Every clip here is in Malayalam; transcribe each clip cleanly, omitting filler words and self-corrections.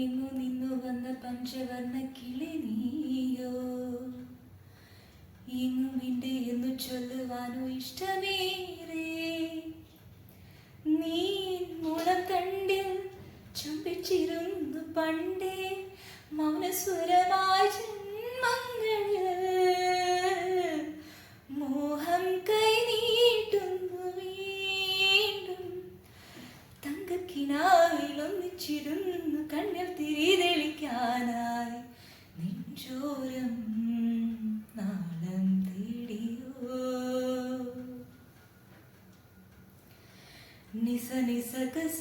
എങ്ങു നിന്നു വന്ന പഞ്ചവർണ്ണ കിളി നീയോ, എങ്ങും ഇണ്ട് എന്നു ചൊല്ലുവാനോ ഇഷ്ടമേറെ. നീ മുളത്തണ്ടിൽ ചുംബിച്ചിരുന്നു പണ്ടേ മൗനസ്വരമായി ജന്മങ്ങളിൽ. മോഹം കൈ നീട്ടുന്നു വീണ്ടും, തങ്കക്കിനാവിൽ ഒന്നിച്ചിരുന്നു കണ്ണിൽ തിരിതെളിക്കാനായി. നെഞ്ചോരം നാളം തേടിയോ. നിസ നിസ ഗസ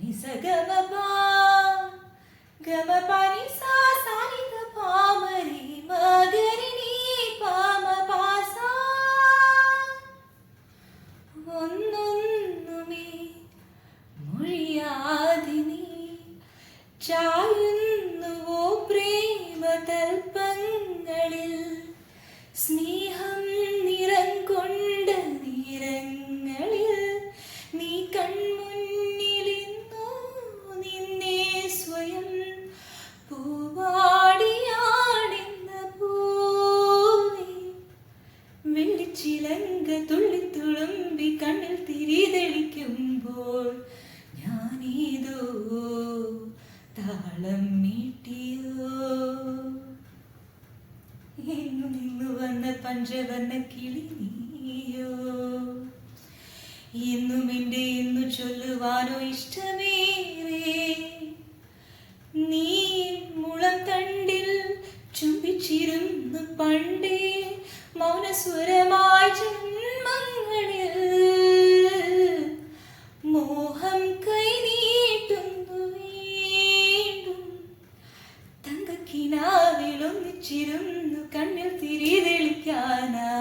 നിസ ഗമ പാ ഗമ പനി സാ സാനി ധ പാമരി മഗരി നീ പാമ പാസ. ഒന്നൊന്നുമേ മൊഴിയാതെ നീ ചായുന്നുവോ പ്രേമതൽപ്പങ്ങളിൽ. സ്നേഹം നിറം കൊണ്ട നിറങ്ങളിൽ നീ കൺമുന്നിലിന്നു നിന്നെ സ്വയം. പൂവാടിയാണെന്ന പോലെ വെള്ളിച്ചിലങ്ക തുള്ളിത്തുളുമ്പി കണ്ണിൽ തിരിതെളിക്കുമ്പോൾ ഞാനേതോ താളം മീട്ടിയോ. എങ്ങു നിന്നു വന്ന പഞ്ചവർണ്ണ കിളി നീയോ, എന്നും എൻ്റെ എന്നു ചൊല്ലുവാനോ ഇഷ്ടമേറെ. നീ മുളം തണ്ടിൽ ചുംബിച്ചിരുന്നു പണ്ടേ മൗനസ്വരമായി ജന്മങ്ങളിൽ. മോഹം കൈ നീട്ടുന്നു വീണ്ടും, തങ്കക്കിനാവിൽ ഒന്നിച്ചിരുന്നു കണ്ണിൽ തിരിതെളിക്കാനായി.